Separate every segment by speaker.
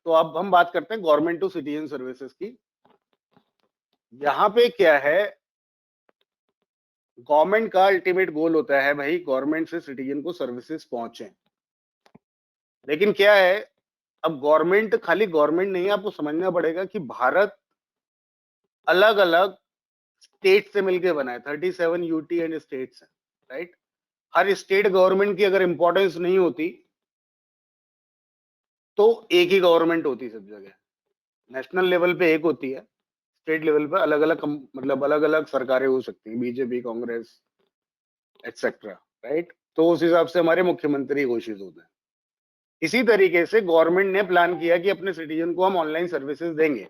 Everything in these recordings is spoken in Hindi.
Speaker 1: तो अब हम बात करते हैं गवर्नमेंट टू सिटीजन सर्विसेज की। यहाँ पे क्या है, गवर्नमेंट का अल्टीमेट गोल होता है भाई गवर्नमेंट से सिटीजन को सर्विसेज पहुंचे। लेकिन क्या है, अब गवर्नमेंट खाली गवर्नमेंट नहीं है, आपको समझना पड़ेगा कि भारत अलग अलग स्टेट से मिलके बना है। 37 यूटी एंड स्टेट्स हैं, राइट। हर स्टेट गवर्नमेंट की अगर इंपॉर्टेंस नहीं होती तो एक ही गवर्नमेंट होती सब जगह। नेशनल लेवल पे एक होती है, स्टेट लेवल पे अलग अलग मतलब अलग अलग सरकारें हो सकती हैं, बीजेपी, कांग्रेस एक्सेट्रा, राइट। तो उस हिसाब से हमारे मुख्यमंत्री घोषित होते हैं। इसी तरीके से गवर्नमेंट ने प्लान किया कि अपने सिटीजन को हम ऑनलाइन सर्विसेज देंगे।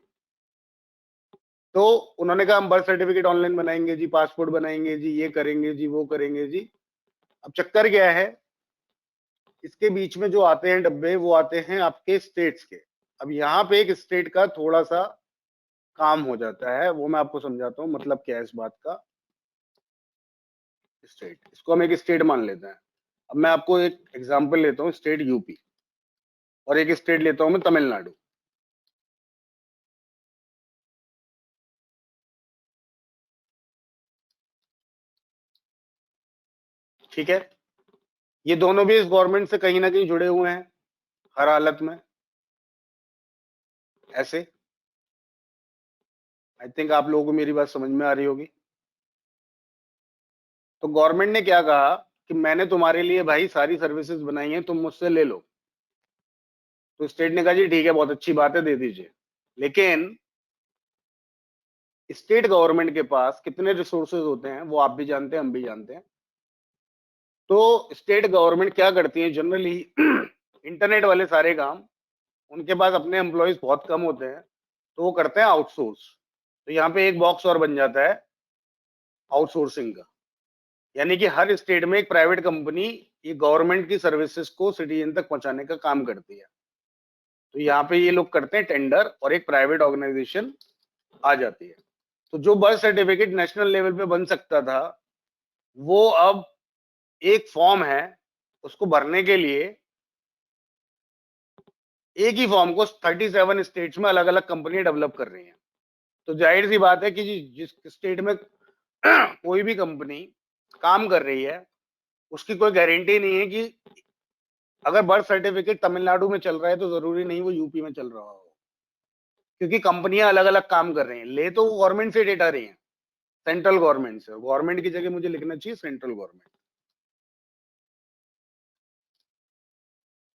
Speaker 1: तो उन्होंने कहा हम बर्थ सर्टिफिकेट ऑनलाइन बनाएंगे जी, पासपोर्ट बनाएंगे जी, ये करेंगे जी, वो करेंगे जी। अब चक्कर क्या है, इसके बीच में जो आते हैं डब्बे, वो आते हैं आपके स्टेट्स के। अब यहाँ पे एक स्टेट का थोड़ा सा काम हो जाता है, वो मैं आपको समझाता हूँ मतलब क्या है इस बात का। स्टेट, इसको हम एक स्टेट मान लेते हैं। अब मैं आपको एक एग्जांपल लेता हूँ, स्टेट यूपी, और एक स्टेट लेता हूँ मैं तमिलनाडु। ठीक है, ये दोनों भी इस गवर्नमेंट से कहीं ना कहीं जुड़े हुए हैं हर हालत में। ऐसे आई थिंक आप लोगों को मेरी बात समझ में आ रही होगी। तो गवर्नमेंट ने क्या कहा कि मैंने तुम्हारे लिए भाई सारी सर्विसेज बनाई हैं, तुम मुझसे ले लो। तो स्टेट ने कहा जी ठीक है, बहुत अच्छी बात है, दे दीजिए। लेकिन स्टेट गवर्नमेंट के पास कितने रिसोर्सेज होते हैं वो आप भी जानते हैं, हम भी जानते हैं। तो स्टेट गवर्नमेंट क्या करती है जनरली, इंटरनेट वाले सारे काम उनके पास अपने एम्प्लॉयज बहुत कम होते हैं, तो वो करते हैं आउटसोर्स। तो यहाँ पे एक बॉक्स और बन जाता है आउटसोर्सिंग का। यानी कि हर स्टेट में एक प्राइवेट कंपनी ये गवर्नमेंट की सर्विसेज को सिटीजन तक पहुंचाने का काम करती है। तो यहाँ पे ये लोग करते हैं टेंडर, और एक प्राइवेट ऑर्गेनाइजेशन आ जाती है। तो जो बर्थ सर्टिफिकेट नेशनल लेवल पे बन सकता था, वो अब एक फॉर्म है, उसको भरने के लिए एक ही फॉर्म को 37 स्टेट्स में अलग अलग कंपनी डेवलप कर रही हैं। तो जाहिर सी बात है कि जिस स्टेट में कोई भी कंपनी काम कर रही है, उसकी कोई गारंटी नहीं है कि अगर बर्थ सर्टिफिकेट तमिलनाडु में चल रहा है तो जरूरी नहीं वो यूपी में चल रहा हो, क्योंकि कंपनियां अलग अलग काम कर रही हैं। ले तो वो गवर्नमेंट से डेटा रही हैं, सेंट्रल गवर्नमेंट से। गवर्नमेंट की जगह मुझे लिखना चाहिए सेंट्रल गवर्नमेंट।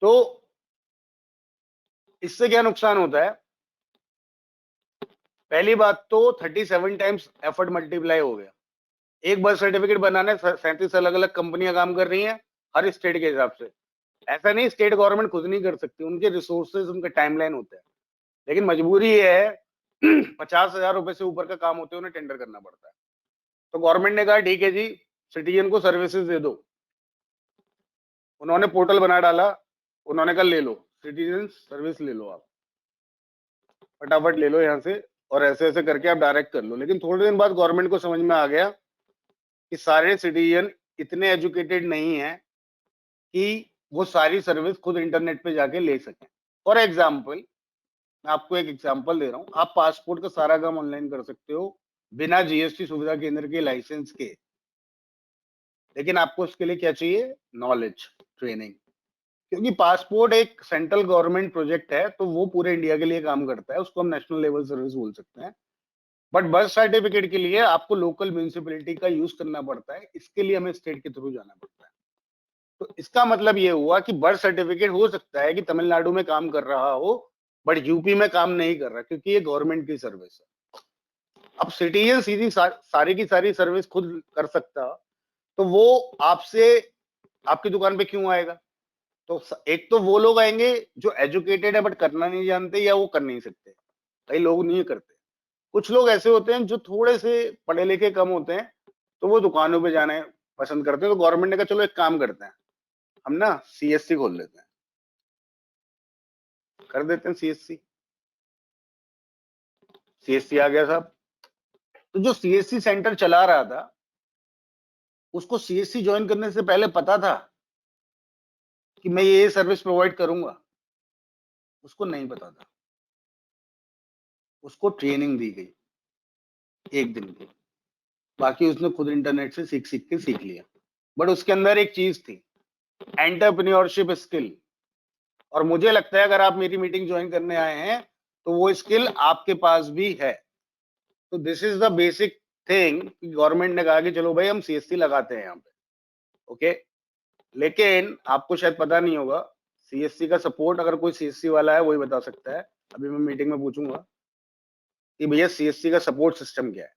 Speaker 1: तो इससे क्या नुकसान होता है, पहली बात तो 37 टाइम्स एफर्ट मल्टीप्लाई हो गया। एक बर्थ सर्टिफिकेट बनाने 37 अलग अलग कंपनियां काम कर रही हैं हर स्टेट के हिसाब से। ऐसा नहीं स्टेट गवर्नमेंट खुद नहीं कर सकती, उनके रिसोर्सेज, उनके टाइमलाइन होते हैं। लेकिन मजबूरी ये है 50,000 रुपए से ऊपर का काम होते हैं, उन्हें टेंडर करना पड़ता है। तो गवर्नमेंट ने कहा ठीक है जी, सिटीजन को सर्विसेज दे दो। उन्होंने पोर्टल बना डाला, उन्होंने कहा ले लो सिटीजन सर्विस, ले लो आप, फटाफट ले लो यहाँ से, और ऐसे ऐसे करके आप डायरेक्ट कर लो। लेकिन थोड़े दिन बाद गवर्नमेंट को समझ में आ गया कि सारे सिटीजन इतने एजुकेटेड नहीं है कि वो सारी सर्विस खुद इंटरनेट पे जाके ले सकें। फॉर एग्जाम्पल, मैं आपको एक एग्जाम्पल दे रहा हूँ, आप पासपोर्ट का सारा काम ऑनलाइन कर सकते हो बिना जीएसटी सुविधा केंद्र के लाइसेंस के। लेकिन आपको उसके लिए क्या चाहिए, नॉलेज, ट्रेनिंग। क्योंकि पासपोर्ट एक सेंट्रल गवर्नमेंट प्रोजेक्ट है, तो वो पूरे इंडिया के लिए काम करता है, उसको हम नेशनल लेवल सर्विस बोल सकते हैं। बट बर्थ सर्टिफिकेट के लिए आपको लोकल म्यूनिसिपैलिटी का यूज करना पड़ता है, इसके लिए हमें स्टेट के थ्रू जाना पड़ता है। तो इसका मतलब ये हुआ कि बर्थ सर्टिफिकेट हो सकता है कि तमिलनाडु में काम कर रहा हो, बट यूपी में काम नहीं कर रहा, क्योंकि ये गवर्नमेंट की सर्विस है। अब सिटीजन सीधी सारी की सारी सर्विस खुद कर सकता, तो वो आपसे आपकी दुकान पे क्यों आएगा। तो एक तो वो लोग आएंगे जो एजुकेटेड है बट करना नहीं जानते, या वो कर नहीं सकते, कई लोग नहीं करते। कुछ लोग ऐसे होते हैं जो थोड़े से पढ़े लिखे कम होते हैं, तो वो दुकानों पे जाना पसंद करते हैं। तो गवर्नमेंट ने कहा चलो एक काम करते हैं, हम ना सीएससी खोल लेते हैं, कर देते हैं सीएससी। सीएससी आ गया साहब। तो जो सीएससी सेंटर चला रहा था, उसको सीएससी ज्वाइन करने से पहले पता था कि मैं ये सर्विस प्रोवाइड करूंगा। उसको नहीं पता था, उसको ट्रेनिंग दी गई 1 दिन की, बाकी उसने खुद इंटरनेट से सीख के सीख लिया। बट उसके अंदर एक चीज थी, एंटरप्रेन्योरशिप स्किल, और मुझे लगता है अगर आप मेरी मीटिंग ज्वाइन करने आए हैं तो वो स्किल आपके पास भी है। तो this is the basic thing, government ने कहा कि चलो भाई हम सीएससी लगाते हैं यहाँ पे, ओके। लेकिन आपको शायद पता नहीं होगा, सीएससी का सपोर्ट अगर कोई सीएससी वाला है वही बता सकता है, अभी मैं मीटिंग में पूछूंगा कि भैया सीएससी का सपोर्ट सिस्टम क्या है,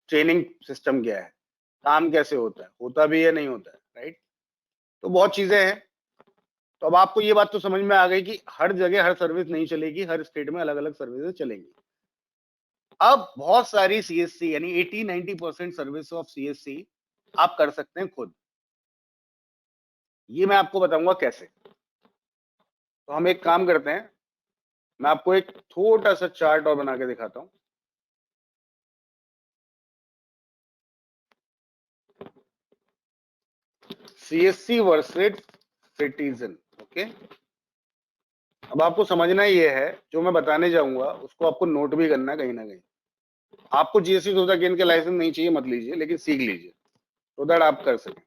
Speaker 1: ट्रेनिंग सिस्टम क्या है, काम कैसे होता भी है नहीं होता है, राइट। तो बहुत चीजें हैं। तो अब आपको ये बात तो समझ में आ गई कि हर जगह हर सर्विस नहीं चलेगी, हर स्टेट में अलग अलग सर्विसेज चलेंगी। अब बहुत सारी सीएससी यानी 80-90% सर्विस ऑफ सीएससी आप कर सकते हैं खुद। ये मैं आपको बताऊंगा कैसे। तो हम एक काम करते हैं, मैं आपको एक छोटा सा चार्ट और बना के दिखाता हूं। CSC versus citizen, okay. अब आपको समझना ये है, जो मैं बताने जाऊंगा उसको आपको नोट भी करना है कहीं ना कहीं। आपको जीएसटी सुविधा केंद्र के लाइसेंस नहीं चाहिए मत लीजिए, लेकिन सीख लीजिए तो दैट आप कर सकें।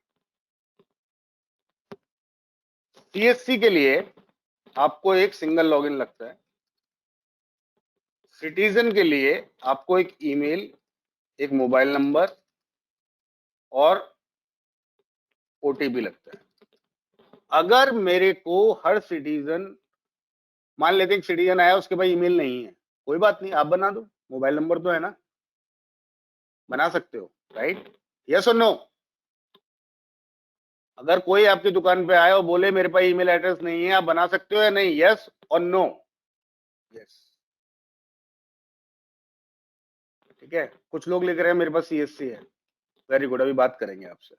Speaker 1: सीएससी के लिए आपको एक सिंगल लॉगिन लगता है, सिटीजन के लिए आपको एक ईमेल, एक मोबाइल नंबर और ओटीपी लगता है। अगर मेरे को हर सिटीजन, मान लेते एक सिटीजन आया उसके पास ईमेल नहीं है, कोई बात नहीं, आप बना दो, मोबाइल नंबर तो है ना, बना सकते हो, राइट। यस और नो। अगर कोई आपकी दुकान पे आए और बोले मेरे पास ईमेल एड्रेस नहीं है, आप बना सकते हो या नहीं, यस और नो। यस, ठीक है। कुछ लोग लिख रहे हैं मेरे पास सीएससी है, वेरी गुड, अभी बात करेंगे आपसे।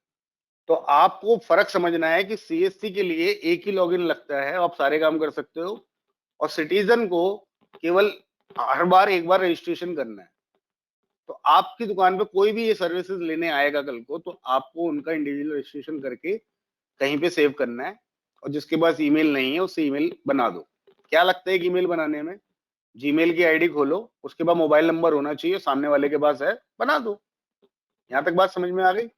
Speaker 1: तो आपको फर्क समझना है कि सीएससी के लिए एक ही लॉगिन लगता है, आप सारे काम कर सकते हो, और सिटीजन को केवल हर बार एक बार रजिस्ट्रेशन करना है। तो आपकी दुकान पे कोई भी ये सर्विसेज लेने आएगा कल को, तो आपको उनका इंडिविजुअल रजिस्ट्रेशन करके कहीं पे सेव करना है, और जिसके पास ईमेल नहीं है उससे ईमेल बना दो। क्या लगता है एक ईमेल बनाने में? जीमेल की आईडी खोलो, उसके बाद मोबाइल नंबर होना चाहिए, सामने वाले के पास है, बना दो। यहां तक बात समझ में आ गई?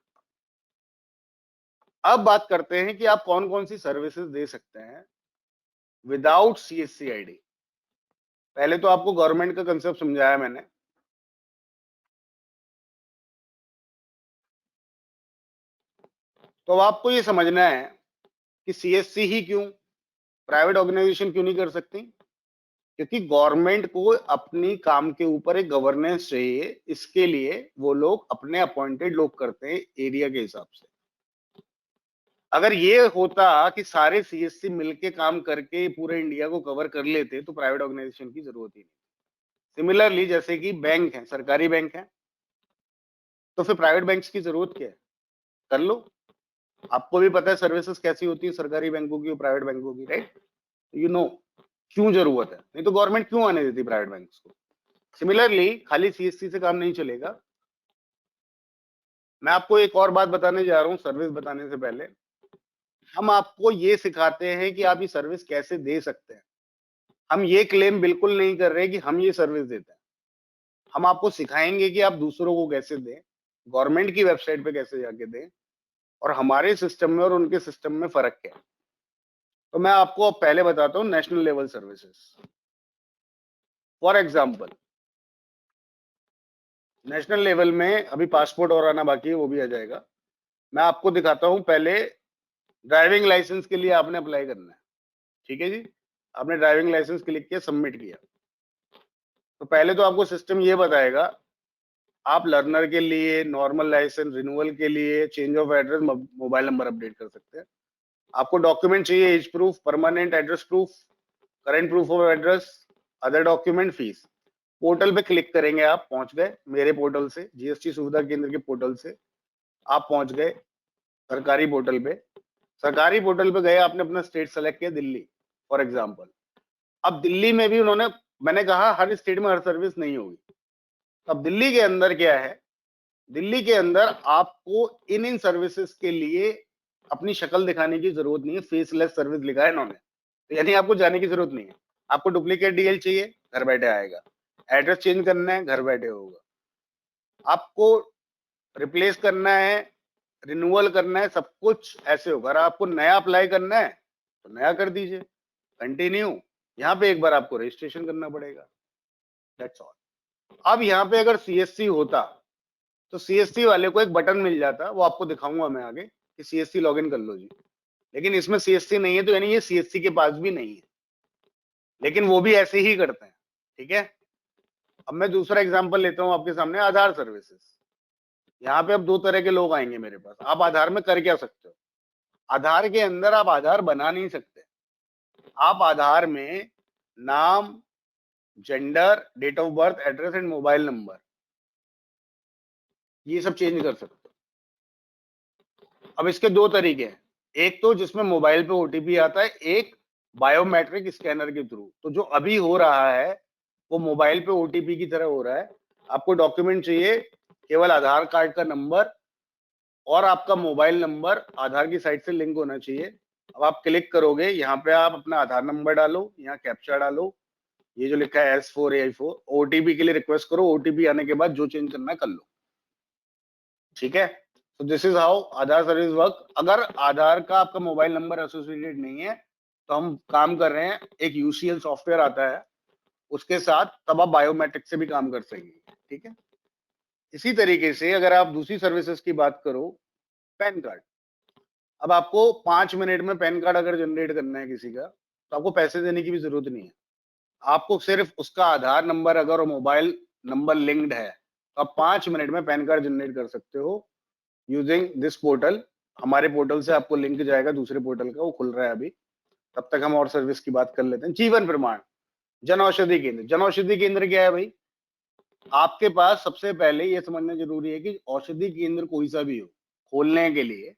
Speaker 1: अब बात करते हैं कि आप कौन कौन सी सर्विसेज दे सकते हैं विदाउट सीएससी आईडी। पहले तो आपको गवर्नमेंट का कंसेप्ट समझाया मैंने। तो अब आपको ये समझना है कि सीएससी ही क्यों, प्राइवेट ऑर्गेनाइजेशन क्यों नहीं कर सकती? क्योंकि गवर्नमेंट को अपनी काम के ऊपर एक गवर्नेंस चाहिए, इसके लिए वो लोग अपने अपॉइंटेड लोग करते हैं एरिया के हिसाब से। अगर ये होता कि सारे सीएससी मिलके काम करके पूरे इंडिया को कवर कर लेते तो प्राइवेट ऑर्गेनाइजेशन की जरूरत ही नहीं। सिमिलरली जैसे कि बैंक है, सरकारी बैंक है, तो फिर प्राइवेट बैंक्स की जरूरत क्या है? कर लो। आपको भी पता है सर्विसेज कैसी होती है सरकारी बैंकों की और प्राइवेट बैंकों की, राइट। यू नो क्यों जरूरत है, नहीं तो गवर्नमेंट क्यों आने देती प्राइवेट बैंक्स को। सिमिलरली खाली सीएससी से काम नहीं चलेगा। मैं आपको एक और बात बताने जा रहा हूँ सर्विस बताने से पहले। हम आपको ये सिखाते हैं कि आप ये सर्विस कैसे दे सकते हैं। हम ये क्लेम बिल्कुल नहीं कर रहे कि हम ये सर्विस देते हैं। हम आपको सिखाएंगे कि आप दूसरों को कैसे दें, गवर्नमेंट की वेबसाइट पे कैसे जाके दें, और हमारे सिस्टम में और उनके सिस्टम में फर्क क्या है। तो मैं आपको अब पहले बताता हूँ national level services. For example, national level में अभी पासपोर्ट और आना बाकी है, वो भी आ जाएगा। मैं आपको दिखाता हूं। पहले ड्राइविंग लाइसेंस के लिए आपने अप्लाई करना है, ठीक है जी। आपने ड्राइविंग लाइसेंस क्लिक किया, सबमिट किया, तो पहले तो आपको सिस्टम ये बताएगा आप लर्नर के लिए, नॉर्मल लाइसेंस रिन्यूअल के लिए, change of address, mobile number update कर सकते हैं। आपको डॉक्यूमेंट चाहिए, age proof, permanent address proof, current proof of address, other document, fees. Portal पे क्लिक करेंगे, आप पहुंच गए मेरे पोर्टल से, जीएसटी सुविधा केंद्र के पोर्टल से आप पहुंच गए सरकारी पोर्टल पे। सरकारी पोर्टल पे गए, आपने अपना स्टेट सेलेक्ट किया, दिल्ली फॉर एग्जांपल। अब दिल्ली में भी उन्होंने, मैंने कहा हर स्टेट में हर सर्विस नहीं होगी। अब दिल्ली के अंदर क्या है, दिल्ली के अंदर आपको इन सर्विसेज के लिए अपनी शक्ल दिखाने की जरूरत नहीं है, फेसलेस सर्विस लिखा है इन्होंने, तो यानी आपको जाने की जरूरत नहीं है। आपको डुप्लीकेट डीएल चाहिए, घर बैठे आएगा। एड्रेस चेंज करना है, घर बैठे होगा। आपको रिप्लेस करना है, रिन्यूअल करना है, सब कुछ ऐसे होगा। अगर आपको नया अप्लाई करना है तो नया कर दीजिए, कंटिन्यू। यहाँ पे एक बार आपको रजिस्ट्रेशन करना पड़ेगा, दैट्स ऑल। अब यहाँ पे अगर सीएससी होता तो सीएससी वाले को एक बटन मिल जाता, वो आपको दिखाऊंगा मैं आगे कि सीएससी लॉगिन कर लो जी। लेकिन इसमें सीएससी नहीं है, तो यानी ये सीएससी के पास भी नहीं है, लेकिन वो भी ऐसे ही करते हैं, ठीक है। अब मैं दूसरा एग्जांपल लेता हूं आपके सामने, आधार सर्विसेज। यहाँ पे अब दो तरह के लोग आएंगे मेरे पास। आप आधार में कर क्या सकते हो? आधार के अंदर आप आधार बना नहीं सकते। आप आधार में नाम, gender, date of birth, address and mobile number, ये सब चेंज कर सकते हो। अब इसके दो तरीके हैं, एक तो जिसमें मोबाइल पे ओटीपी आता है, एक बायोमेट्रिक स्कैनर के थ्रू। तो जो अभी हो रहा है वो मोबाइल पे ओटीपी की तरह हो रहा है। आपको डॉक्यूमेंट चाहिए केवल आधार कार्ड का नंबर और आपका मोबाइल नंबर आधार की साइट से लिंक होना चाहिए। अब आप क्लिक करोगे, यहाँ पे आप अपना आधार नंबर डालो, यहाँ कैप्चा डालो, ये जो लिखा है S4AI4, ओटीपी के लिए रिक्वेस्ट करो, ओटीपी आने के बाद जो चेंज करना है कर लो, ठीक है। तो this is how Aadhaar service work. अगर आधार का आपका मोबाइल नंबर एसोसिएटेड नहीं है तो हम काम कर रहे हैं, एक यूसीएल सॉफ्टवेयर आता है उसके साथ, तब आप बायोमेट्रिक से भी काम कर सकेंगे, ठीक है। इसी तरीके से अगर आप दूसरी सर्विसेज की बात करो, पैन कार्ड। अब आपको 5 मिनट में पैन कार्ड अगर जनरेट करना है किसी का, तो आपको पैसे देने की भी जरूरत नहीं है। आपको सिर्फ उसका आधार नंबर अगर मोबाइल नंबर लिंक्ड है तो आप 5 मिनट में पैन कार्ड जनरेट कर सकते हो यूजिंग दिस पोर्टल। हमारे पोर्टल से आपको लिंक जाएगा दूसरे पोर्टल का, वो खुल रहा है अभी। तब तक हम और सर्विस की बात कर लेते हैं। जीवन प्रमाण, जन औषधि केंद्र। जन औषधि केंद्र क्या है भाई? आपके पास सबसे पहले ये समझना जरूरी है कि औषधि केंद्र कोई सा भी हो, खोलने के लिए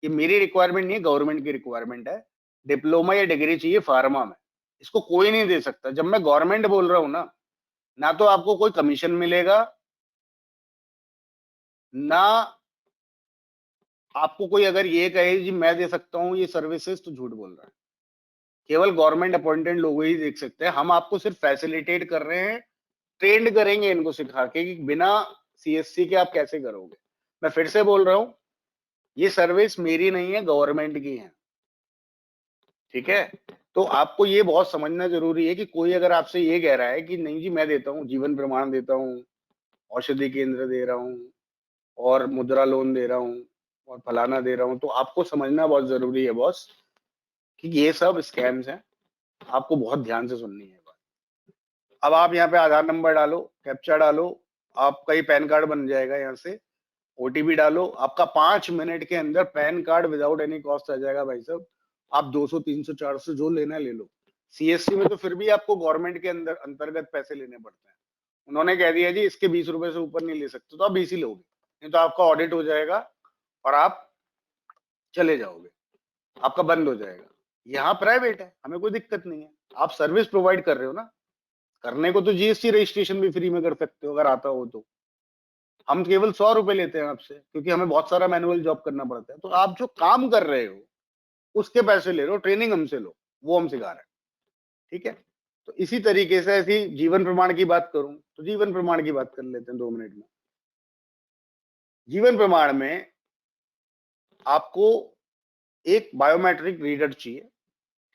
Speaker 1: ये मेरी रिक्वायरमेंट नहीं है, गवर्नमेंट की रिक्वायरमेंट है। डिप्लोमा या डिग्री चाहिए फार्मा में, इसको कोई नहीं दे सकता। जब मैं गवर्नमेंट बोल रहा हूं ना, ना तो आपको कोई कमीशन मिलेगा, ना आपको कोई अगर ये कहे जी मैं दे सकता हूँ ये सर्विसेज, तो झूठ बोल रहा है। केवल गवर्नमेंट अपॉइंटेड लोग ही देख सकते हैं। हम आपको सिर्फ फैसिलिटेट कर रहे हैं, ट्रेंड करेंगे इनको सिखा के कि बिना सीएससी के आप कैसे करोगे। मैं फिर से बोल रहा हूँ, ये सर्विस मेरी नहीं है, गवर्नमेंट की है, ठीक है। तो आपको ये बहुत समझना जरूरी है कि कोई अगर आपसे ये कह रहा है कि नहीं जी मैं देता हूँ, जीवन प्रमाण देता हूँ, औषधि केंद्र दे रहा हूँ और मुद्रा लोन दे रहा हूँ और फलाना दे रहा हूँ, तो आपको समझना बहुत जरूरी है बॉस कि ये सब स्कैम्स हैं। आपको बहुत ध्यान से सुननी है बात। अब आप यहाँ पे आधार नंबर डालो, कैप्चा डालो, आपका ये पैन कार्ड बन जाएगा। यहाँ से ओटीपी डालो, आपका 5 मिनट के अंदर PAN card without any cost आ जाएगा भाई साहब। आप 200, 300, 400 जो लेना है ले लो। सीएससी में तो फिर भी आपको गवर्नमेंट के अंदर अंतर्गत पैसे लेने पड़ते हैं। उन्होंने कह दिया जी इसके 20 रुपए से ऊपर नहीं ले सकते, तो आप 20 ही लोगे, नहीं तो आपका ऑडिट हो जाएगा और आप चले जाओगे, आपका बंद हो जाएगा। यहाँ प्राइवेट है, हमें कोई दिक्कत नहीं है। आप सर्विस प्रोवाइड कर रहे हो ना, करने को तो जीएसटी रजिस्ट्रेशन भी फ्री में कर सकते हो अगर आता हो तो। हम केवल 100 रुपए लेते हैं आपसे, क्योंकि हमें बहुत सारा मैनुअल जॉब करना पड़ता है। तो आप जो काम कर रहे हो उसके पैसे ले रहे हो, ट्रेनिंग हमसे लो, वो हम सिखा रहे हैं, ठीक है। तो इसी तरीके से ऐसी जीवन प्रमाण की बात करूं तो जीवन प्रमाण की बात कर लेते हैं 2 मिनट में। जीवन प्रमाण में आपको एक बायोमेट्रिक रीडर चाहिए,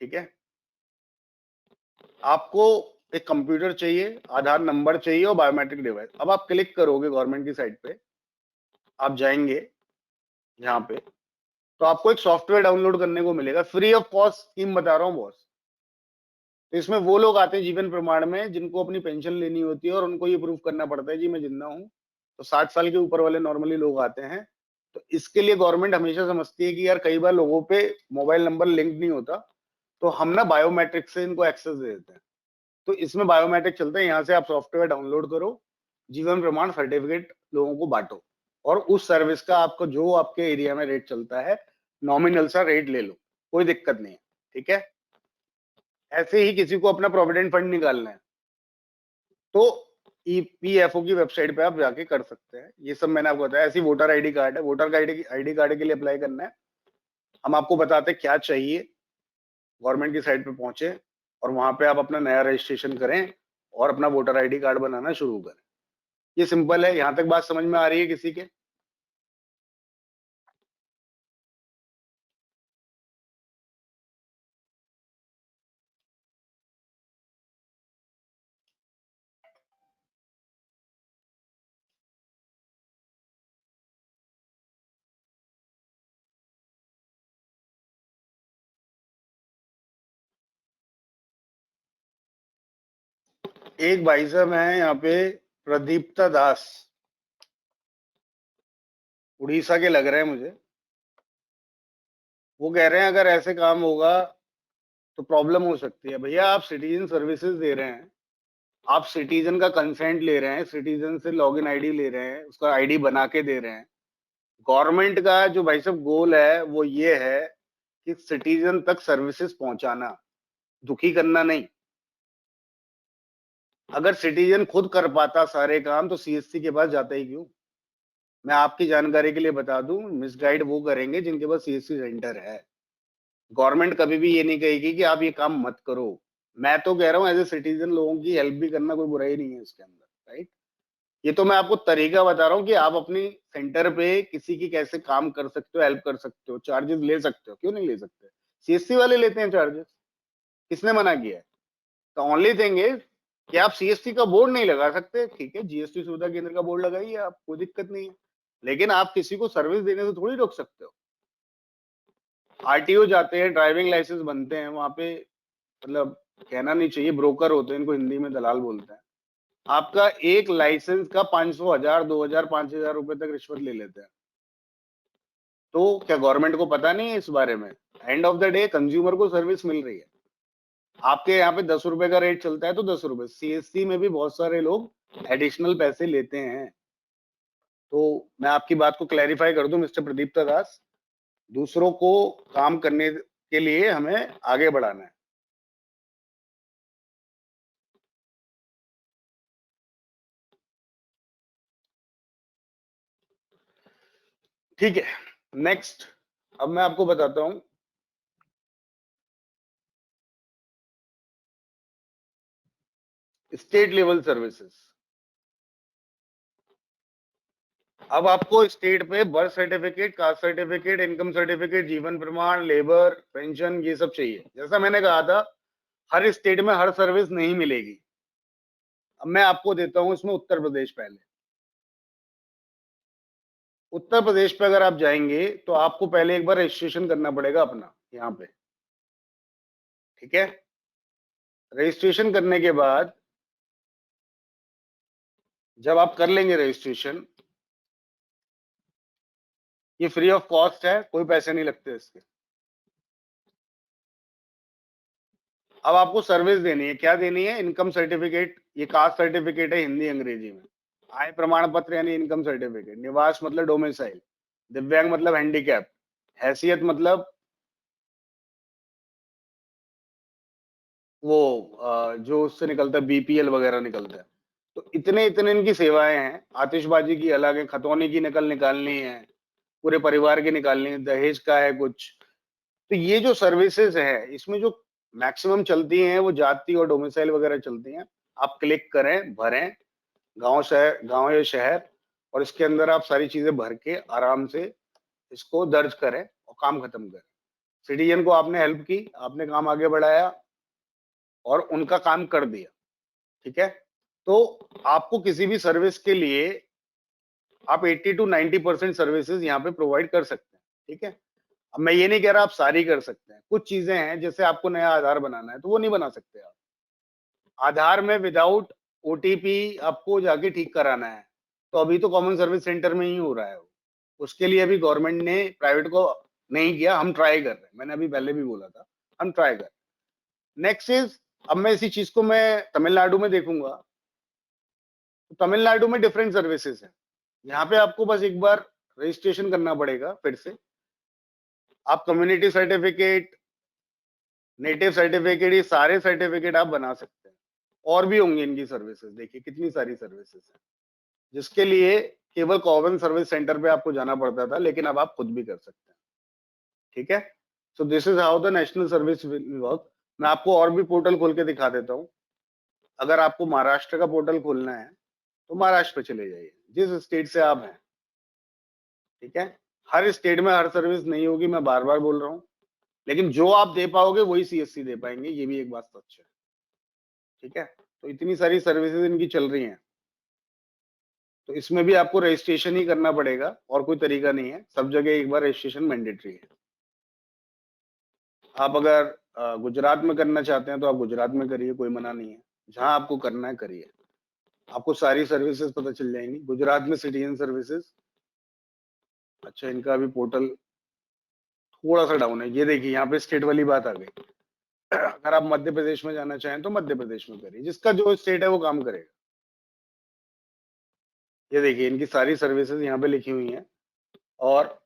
Speaker 1: ठीक है। आपको एक कंप्यूटर चाहिए, आधार नंबर चाहिए और बायोमेट्रिक डिवाइस। अब आप क्लिक करोगे गवर्नमेंट की साइट पे, आप जाएंगे यहाँ पे, तो आपको एक सॉफ्टवेयर डाउनलोड करने को मिलेगा, फ्री ऑफ कॉस्ट स्कीम बता रहा हूँ बॉस। तो इसमें वो लोग आते हैं जीवन प्रमाण में जिनको अपनी पेंशन लेनी होती है और उनको ये प्रूफ करना पड़ता है जी मैं जिंदा हूँ। तो 60 साल के ऊपर वाले नॉर्मली लोग आते हैं। तो इसके लिए गवर्नमेंट हमेशा समझती है कि यार कई बार लोगों पे मोबाइल नंबर लिंक नहीं होता, तो हम ना बायोमेट्रिक से इनको एक्सेस दे देते हैं। तो इसमें बायोमेट्रिक चलता है। यहाँ से आप सॉफ्टवेयर डाउनलोड करो, जीवन प्रमाण सर्टिफिकेट लोगों को बांटो, और उस सर्विस का आपको जो आपके एरिया में रेट चलता है, नॉमिनल सा रेट ले लो, कोई दिक्कत नहीं है, ठीक है। ऐसे ही किसी को अपना प्रोविडेंट फंड निकालना है तो ईपीएफओ की वेबसाइट पे आप जाके कर सकते हैं। ये सब मैंने आपको बताया। ऐसी वोटर आईडी कार्ड है, वोटर आईडी कार्ड के लिए अप्लाई करना है। हम आपको बताते हैं क्या चाहिए, गवर्नमेंट की साइट पे पहुंचे और वहां पे आप अपना नया रजिस्ट्रेशन करें और अपना वोटर आईडी कार्ड बनाना शुरू करें। ये सिंपल है। यहां तक बात समझ में आ रही है किसी के? एक भाई साहब हैं यहाँ पे, प्रदीप्ता दास, उड़ीसा के लग रहे हैं मुझे। वो कह रहे हैं अगर ऐसे काम होगा तो प्रॉब्लम हो सकती है। भैया आप सिटीजन सर्विसेज दे रहे हैं, आप सिटीजन का कंसेंट ले रहे हैं, सिटीजन से लॉगिन आईडी ले रहे हैं, उसका आईडी बना के दे रहे हैं। गवर्नमेंट का जो भाई साहब गोल है वो ये है कि सिटीजन तक सर्विसेज पहुंचाना, दुखी करना नहीं। अगर सिटीजन खुद कर पाता सारे काम तो सीएससी के पास जाता ही क्यों? मैं आपकी जानकारी के लिए बता दूं, मिसगाइड वो करेंगे जिनके पास सीएससी सेंटर है। गवर्नमेंट कभी भी ये नहीं कहेगी कि आप ये काम मत करो। मैं तो कह रहा हूँ एज ए सिटीजन लोगों की हेल्प भी करना कोई बुराई नहीं है इसके अंदर, राइट? ये तो मैं आपको तरीका बता रहा हूँ कि आप अपनी सेंटर पे किसी की कैसे काम कर सकते हो, हेल्प कर सकते हो, चार्जेस ले सकते हो। क्यों नहीं ले सकते? सीएससी वाले लेते हैं चार्जेस, किसने मना किया है? द ओनली थिंग इज कि आप सीएससी का बोर्ड नहीं लगा सकते, ठीक है, जीएसटी सुविधा केंद्र का बोर्ड लगाइए आप, कोई दिक्कत नहीं है। लेकिन आप किसी को सर्विस देने से थोड़ी रोक सकते हो। आरटीओ जाते हैं, ड्राइविंग लाइसेंस बनते हैं वहां पे, मतलब कहना नहीं चाहिए, ब्रोकर होते हैं, इनको हिंदी में दलाल बोलते हैं। आपका एक लाइसेंस का 500, 1000, 2000, 5000 रुपए तक रिश्वत ले लेते हैं। तो क्या गवर्नमेंट को पता नहीं है इस बारे में? End of the day consumer को सर्विस मिल रही है। आपके यहाँ पे 10 रुपए का रेट चलता है तो 10 रुपए, सीएससी में भी बहुत सारे लोग एडिशनल पैसे लेते हैं। तो मैं आपकी बात को क्लैरिफाई कर दूं मिस्टर प्रदीप दास, दूसरों को काम करने के लिए हमें आगे बढ़ाना है। ठीक है, नेक्स्ट। अब मैं आपको बताता हूं स्टेट लेवल सर्विसेज। अब आपको स्टेट पे birth certificate, caste certificate, income certificate, जीवन प्रमाण, लेबर पेंशन, ये सब चाहिए। जैसा मैंने कहा था, हर स्टेट में हर सर्विस नहीं मिलेगी। अब मैं आपको देता हूं इसमें उत्तर प्रदेश पहले। उत्तर प्रदेश पे अगर आप जाएंगे तो आपको पहले एक बार रजिस्ट्रेशन करना पड़ेगा अपना यहाँ पे, ठीक है? रजिस्ट्रेशन करने के बाद जब आप कर लेंगे रजिस्ट्रेशन, ये फ्री ऑफ कॉस्ट है, कोई पैसे नहीं लगते इसके। अब आपको सर्विस देनी है, क्या देनी है? इनकम सर्टिफिकेट, ये कास्ट सर्टिफिकेट है हिंदी अंग्रेजी में। आय प्रमाण पत्र यानी इनकम सर्टिफिकेट, निवास मतलब डोमिसाइल, दिव्यांग मतलब हैंडीकैप, हैसियत मतलब वो जो उससे निकलता है बीपीएल वगैरह निकलता है। तो इतने इतने इनकी सेवाएं हैं। आतिशबाजी की अलग है, खतौनी की नकल निकालनी है, पूरे परिवार की निकालनी है, दहेज का है कुछ। तो ये जो सर्विसेज है इसमें जो मैक्सिमम चलती हैं वो जाति और डोमिसाइल वगैरह चलती हैं। आप क्लिक करें, भरें, गांव शहर, गांव या शहर, और इसके अंदर आप सारी चीजें भर के आराम से इसको दर्ज करें और काम खत्म करें। सिटीजन को आपने हेल्प की, आपने काम आगे बढ़ाया और उनका काम कर दिया, ठीक है? तो आपको किसी भी सर्विस के लिए आप 80 टू 90% सर्विसेज यहाँ पे प्रोवाइड कर सकते हैं, ठीक है? अब मैं ये नहीं कह रहा आप सारी कर सकते हैं, कुछ चीजें हैं जैसे आपको नया आधार बनाना है तो वो नहीं बना सकते आप। आधार में विदाउट ओटीपी आपको जाके ठीक कराना है, तो अभी तो कॉमन सर्विस सेंटर में ही हो रहा है वो। उसके लिए अभी गवर्नमेंट ने प्राइवेट को नहीं किया, हम ट्राई कर रहे हैं। मैंने अभी पहले भी बोला था, हम ट्राई कर रहे हैं। नेक्स्ट इज, अब मैं इसी चीज को मैं तमिलनाडु में देखूंगा, तो तमिलनाडु में डिफरेंट सर्विसेज है। यहाँ पे आपको बस एक बार रजिस्ट्रेशन करना पड़ेगा फिर से। आप कम्युनिटी सर्टिफिकेट, नेटिव सर्टिफिकेट, ये सारे सर्टिफिकेट आप बना सकते हैं। और भी होंगी इनकी सर्विसेज, देखिए कितनी सारी सर्विसेज है, जिसके लिए केवल कॉमन सर्विस सेंटर पे आपको जाना पड़ता था, लेकिन अब आप खुद भी कर सकते हैं, ठीक है? So this is how the national service will work. मैं आपको और भी पोर्टल खोल के दिखा देता हूँ। अगर आपको महाराष्ट्र का पोर्टल खोलना है तो महाराष्ट्र पे चले जाइए, जिस स्टेट से आप हैं, ठीक है। हर स्टेट में हर सर्विस नहीं होगी, मैं बार बार बोल रहा हूँ, लेकिन जो आप दे पाओगे वही सीएससी दे पाएंगे, ये भी एक बात सच है, ठीक है। तो इतनी सारी सर्विसेज इनकी चल रही हैं, तो इसमें भी आपको रजिस्ट्रेशन ही करना पड़ेगा, और कोई तरीका नहीं है। सब जगह एक बार रजिस्ट्रेशन मैंडेटरी है। आप अगर गुजरात में करना चाहते हैं तो आप गुजरात में करिए, कोई मना नहीं है। जहां आपको करना है करिए, आपको सारी सर्विसेज पता चल जाएंगी। गुजरात में सिटीजन सर्विसेज, अच्छा इनका भी पोर्टल थोड़ा सा डाउन है, ये देखिए यहाँ पे स्टेट वाली बात आ गई। अगर आप मध्य प्रदेश में जाना चाहें तो मध्य प्रदेश में करिए, जिसका जो स्टेट है वो काम करेगा। ये देखिए इनकी सारी सर्विसेज यहाँ पे लिखी हुई हैं, और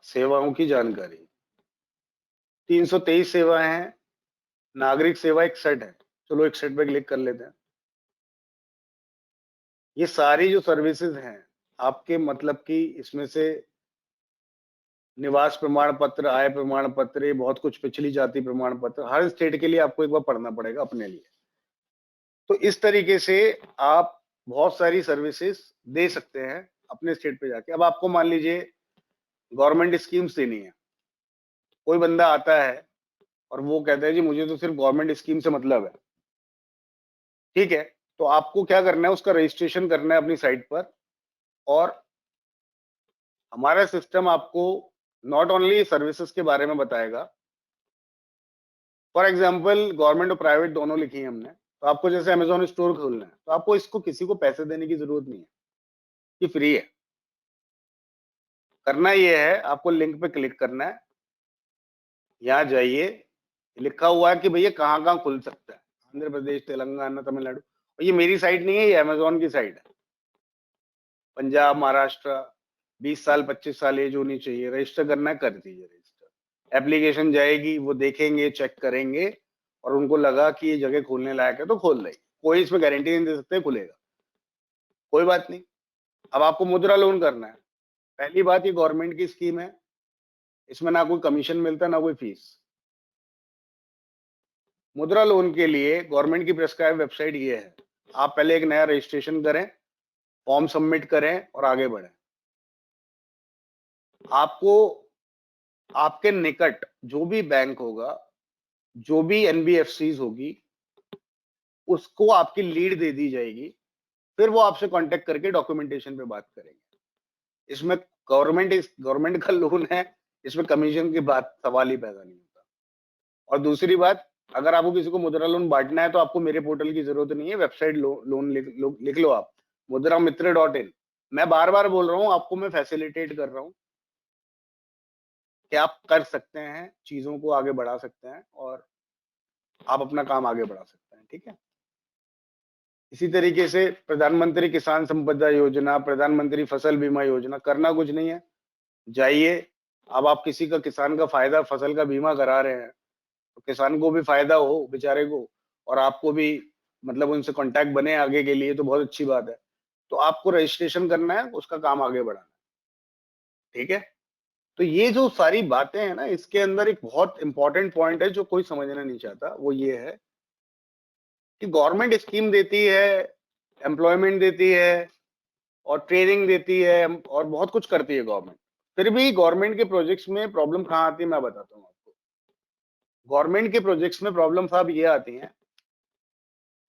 Speaker 1: सेवाओं की जानकारी 323 सेवाएं हैं, नागरिक सेवा 61 है। चलो 61 पे क्लिक कर लेते हैं। ये सारी जो सर्विसेज हैं आपके, मतलब कि इसमें से निवास प्रमाण पत्र, आय प्रमाण पत्र, ये बहुत कुछ, पिछली जाति प्रमाण पत्र, हर स्टेट के लिए आपको एक बार पढ़ना पड़ेगा अपने लिए। तो इस तरीके से आप बहुत सारी सर्विसेज दे सकते हैं अपने स्टेट पे जाके। अब आपको मान लीजिए गवर्नमेंट स्कीम्स देनी है, कोई बंदा आता है और वो कहता है जी मुझे तो सिर्फ गवर्नमेंट स्कीम से मतलब है, ठीक है। तो आपको क्या करना है, उसका रजिस्ट्रेशन करना है अपनी साइट पर, और हमारा सिस्टम आपको नॉट ओनली सर्विसेज के बारे में बताएगा। फॉर एग्जाम्पल गवर्नमेंट और प्राइवेट दोनों लिखी है हमने, तो आपको जैसे अमेजोन स्टोर खोलना है तो आपको इसको किसी को पैसे देने की जरूरत नहीं है, ये फ्री है। करना ये है, आपको लिंक पे क्लिक करना है, यहाँ जाइए, लिखा हुआ है कि भैया कहाँ कहाँ खुल सकता है, आंध्र प्रदेश, तेलंगाना, तमिलनाडु। और ये मेरी साइट नहीं है, ये अमेजोन की साइट है। पंजाब, महाराष्ट्र, 20 साल 25 साल एज होनी चाहिए, रजिस्टर करना है, कर दीजिए रजिस्टर। एप्लीकेशन जाएगी, वो देखेंगे, चेक करेंगे, और उनको लगा कि ये जगह खोलने लायक है तो खोल देंगे। कोई इसमें गारंटी नहीं दे सकते खुलेगा, कोई बात नहीं। अब आपको मुद्रा लोन करना है, पहली बात ये गवर्नमेंट की स्कीम है, इसमें ना कोई कमीशन मिलता ना कोई फीस। मुद्रा लोन के लिए गवर्नमेंट की प्रेस्क्राइब वेबसाइट ये है। आप पहले एक नया रजिस्ट्रेशन करें, फॉर्म सबमिट करें और आगे बढ़ें। आपको आपके निकट जो भी बैंक होगा, जो भी एनबीएफसी होगी, उसको आपकी लीड दे दी जाएगी, फिर वो आपसे कांटेक्ट करके डॉक्यूमेंटेशन पे बात करेंगे। इसमें गवर्नमेंट का लोन है, इसमें कमीशन की बात सवाल ही पैदा नहीं होता। और दूसरी बात, अगर आपको किसी को मुद्रा लोन बांटना है तो आपको मेरे पोर्टल की जरूरत नहीं है, वेबसाइट लोन लिख लो आप, mudramitr.in। मैं बार बार बोल रहा हूँ आपको, मैं फैसिलिटेट कर रहा हूँ कि आप कर सकते हैं, चीजों को आगे बढ़ा सकते हैं, और आप अपना काम आगे बढ़ा सकते हैं, ठीक है। इसी तरीके से प्रधानमंत्री किसान संपदा योजना, प्रधानमंत्री फसल बीमा योजना, करना कुछ नहीं है, जाइए। अब आप किसी का, किसान का फायदा, फसल का बीमा करा रहे हैं, तो किसान को भी फायदा हो बेचारे को, और आपको भी, मतलब उनसे कांटेक्ट बने आगे के लिए, तो बहुत अच्छी बात है। तो आपको रजिस्ट्रेशन करना है, उसका काम आगे बढ़ाना है, ठीक है। तो ये जो सारी बातें हैं ना, इसके अंदर एक बहुत इंपॉर्टेंट पॉइंट है जो कोई समझना नहीं चाहता, वो ये है कि गवर्नमेंट स्कीम देती है, एम्प्लॉयमेंट देती है, और ट्रेनिंग देती है, और बहुत कुछ करती है गवर्नमेंट। फिर भी गवर्नमेंट के प्रोजेक्ट्स में प्रॉब्लम कहाँ आती है, मैं बताता हूँ आपको। गवर्नमेंट के प्रोजेक्ट्स में प्रॉब्लम साहब ये आती है,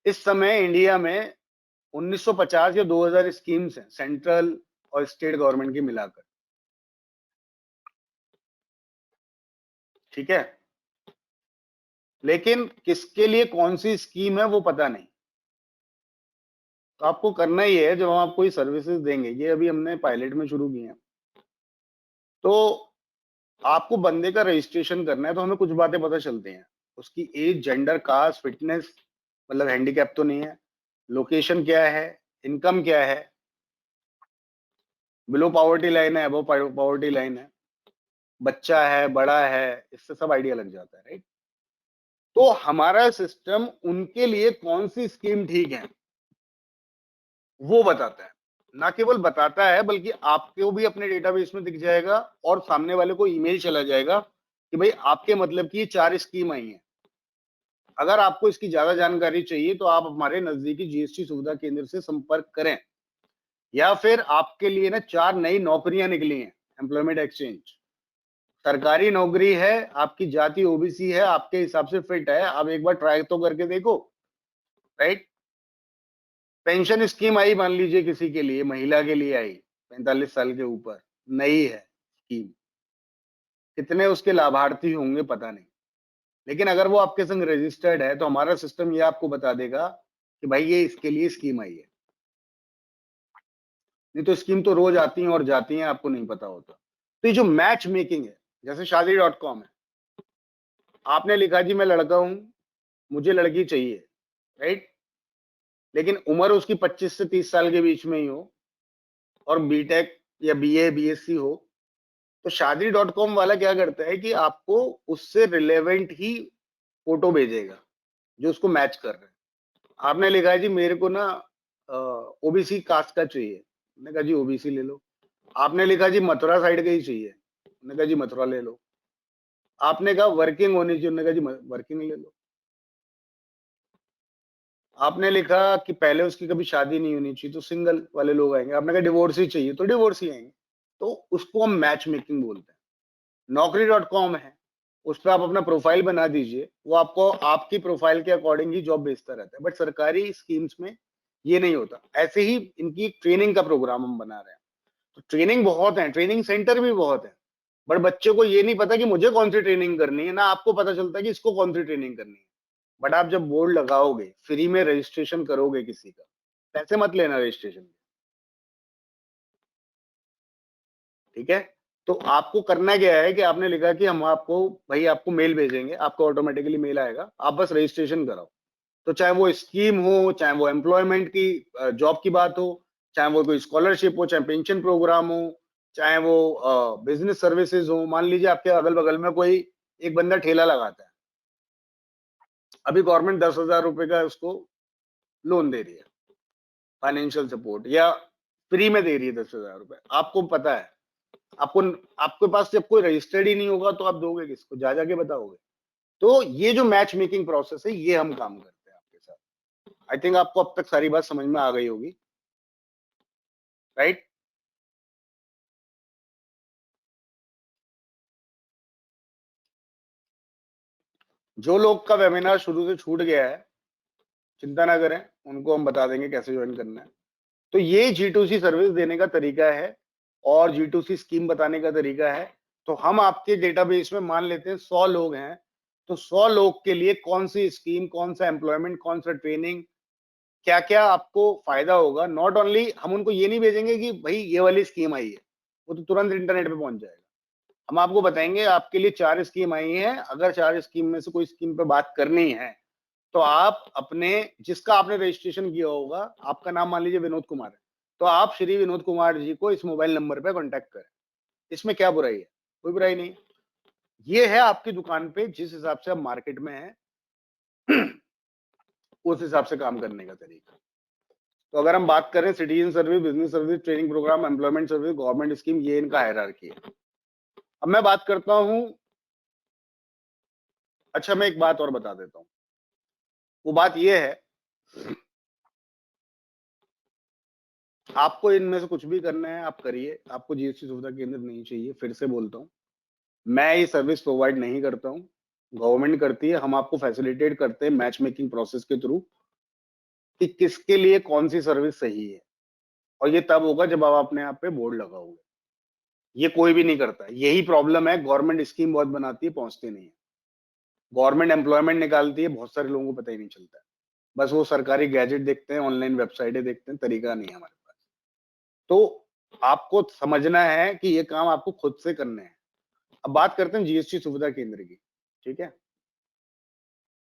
Speaker 1: इस समय इंडिया में 1950 या 2000 स्कीम्स हैं, सेंट्रल और स्टेट गवर्नमेंट की मिलाकर, ठीक है। लेकिन किसके लिए कौन सी स्कीम है वो पता नहीं। तो आपको करना ही है, जब हम आपको ये सर्विसेज देंगे, ये अभी हमने पायलट में शुरू किए हैं, तो आपको बंदे का रजिस्ट्रेशन करना है, तो हमें कुछ बातें पता चलती हैं। उसकी एज, जेंडर, कास्ट, फिटनेस, मतलब हैंडीकैप तो नहीं है, लोकेशन क्या है, इनकम क्या है, बिलो पॉवर्टी लाइन है, अबव पॉवर्टी लाइन है, बच्चा है, बड़ा है, इससे सब आइडिया लग जाता है, राइट। तो हमारा सिस्टम उनके लिए कौन सी स्कीम ठीक है वो बताता है। ना केवल बताता है बल्कि आपको भी अपने डेटाबेस में दिख जाएगा और सामने वाले को ईमेल चला जाएगा कि भाई आपके मतलब की 4 स्कीम आई है। अगर आपको इसकी ज्यादा जानकारी चाहिए तो आप हमारे नजदीकी जीएसटी सुविधा केंद्र से संपर्क करें, या फिर आपके लिए ना 4 नई नौकरियां निकली हैं एम्प्लॉयमेंट एक्सचेंज। सरकारी नौकरी है, आपकी जाति ओबीसी है, आपके हिसाब से फिट है, आप एक बार ट्राई तो करके देखो, राइट। पेंशन स्कीम आई, मान लीजिए किसी के लिए, महिला के लिए आई 45 साल के ऊपर, नई है स्कीम, कितने उसके लाभार्थी होंगे पता नहीं, लेकिन अगर वो आपके संग रजिस्टर्ड है तो हमारा सिस्टम ये आपको बता देगा कि भाई ये इसके लिए स्कीम आई है। नहीं तो स्कीम तो रोज आती हैं और जाती हैं, आपको नहीं पता होता। तो ये जो मैच मेकिंग है, जैसे शादी.com है, आपने लिखा जी मैं लड़का हूं, मुझे लड़की चाहिए, राइट, लेकिन उम्र उसकी 25 से 30 साल के बीच में ही हो और बीटेक या बीए बीएससी हो, तो शादी.com वाला क्या करता है कि आपको उससे रिलेवेंट ही फोटो भेजेगा जो उसको मैच कर रहे हैं। आपने लिखा है जी मेरे को ना ओबीसी कास्ट का चाहिए, मैंने कहा जी ओबीसी ले लो। आपने लिखा जी मथुरा साइड का ही चाहिए, मैंने कहा जी मथुरा ले लो। आपने कहा वर्किंग होनी चाहिए, मैंने कहा जी वर्किंग ले लो। आपने लिखा कि पहले उसकी कभी शादी नहीं होनी चाहिए तो सिंगल वाले लोग आएंगे, आपने कहा डिवोर्स ही चाहिए तो डिवोर्स ही आएंगे। तो उसको हम मैच मेकिंग बोलते हैं। नौकरी.com है, उस पर आप अपना प्रोफाइल बना दीजिए, वो आपको आपकी प्रोफाइल के अकॉर्डिंग ही जॉब भेजता रहता है। बट सरकारी स्कीम्स में ये नहीं होता। ऐसे ही इनकी ट्रेनिंग का प्रोग्राम हम बना रहे हैं, तो ट्रेनिंग बहुत है, ट्रेनिंग सेंटर भी बहुत है, बट बच्चे को ये नहीं पता कि मुझे कौन सी ट्रेनिंग करनी है, ना आपको पता चलता है कि इसको कौन सी ट्रेनिंग करनी है। बट आप जब बोर्ड लगाओगे, फ्री में रजिस्ट्रेशन करोगे किसी का, पैसे मत लेना रजिस्ट्रेशन के, ठीक है। तो आपको करना क्या है कि आपने लिखा कि हम आपको, भाई आपको मेल भेजेंगे, आपको ऑटोमेटिकली मेल आएगा, आप बस रजिस्ट्रेशन कराओ। तो चाहे वो स्कीम हो, चाहे वो एम्प्लॉयमेंट की जॉब की बात हो, चाहे वो कोई स्कॉलरशिप हो, चाहे पेंशन प्रोग्राम हो, चाहे वो बिजनेस सर्विसेज हो। मान लीजिए आपके अगल बगल में कोई एक बंदा ठेला लगाता है, अभी गवर्नमेंट 10,000 रुपए का उसको लोन दे रही है, फाइनेंशियल सपोर्ट, या फ्री में दे रही है 10,000 रुपए। आपको पता है, आपको, आपके पास जब कोई रजिस्टर्ड ही नहीं होगा तो आप दोगे किसको, जा जाके बताओगे। तो ये जो मैच मेकिंग प्रोसेस है, ये हम काम करते हैं आपके साथ। आई थिंक आपको अब तक सारी बात समझ में आ गई होगी, राइट। जो लोग का वेबिनार शुरू से छूट गया है, चिंता ना करें, उनको हम बता देंगे कैसे ज्वाइन करना है। तो ये G2C सर्विस देने का तरीका है और G2C स्कीम बताने का तरीका है। तो हम आपके डेटाबेस में मान लेते हैं 100 लोग हैं, तो 100 लोग के लिए कौन सी स्कीम, कौन सा एम्प्लॉयमेंट, कौन सा ट्रेनिंग, क्या क्या आपको फायदा होगा। नॉट ओनली हम उनको ये नहीं भेजेंगे कि भाई ये वाली स्कीम आई है, वो तो तुरंत इंटरनेट पे पहुंच जाएगा। हम आपको बताएंगे आपके लिए 4 स्कीम आई हैं, अगर 4 स्कीम में से कोई स्कीम पे बात करनी है तो आप अपने, जिसका आपने रजिस्ट्रेशन किया होगा, आपका नाम मान लीजिए विनोद कुमार है, तो आप श्री विनोद कुमार जी को इस मोबाइल नंबर पे कांटेक्ट करें। इसमें क्या बुराई है, कोई बुराई नहीं। ये है आपकी दुकान पे जिस हिसाब से आप मार्केट में है उस हिसाब से काम करने का तरीका। तो अगर हम बात करें citizen service, business service, training programme, employment service, government scheme, ये इनका हायरार्की है। अब मैं बात करता हूं, अच्छा मैं एक बात और बता देता हूं। वो बात ये है, आपको इनमें से कुछ भी करना है आप करिए, आपको जीएसटी सुविधा केंद्र नहीं चाहिए। फिर से बोलता हूँ, मैं ये सर्विस प्रोवाइड नहीं करता हूँ, गवर्नमेंट करती है। हम आपको फैसिलिटेट करते हैं मैच मेकिंग प्रोसेस के थ्रू कि किसके लिए कौन सी सर्विस सही है, और ये तब होगा जब आप अपने आप पे बोर्ड लगाओगे। ये कोई भी नहीं करता है, यही प्रॉब्लम है। गवर्नमेंट स्कीम बहुत बनाती है, पहुंचती नहीं है। गवर्नमेंट एम्प्लॉयमेंट निकालती है, बहुत सारे लोगों को पता ही नहीं चलता है। बस वो सरकारी गैजेट देखते हैं, ऑनलाइन वेबसाइटें देखते हैं, तरीका नहीं है हमारे पास। तो आपको समझना है कि ये काम आपको खुद से करने हैं। अब बात करते हैं जीएसटी सुविधा केंद्र की, ठीक है।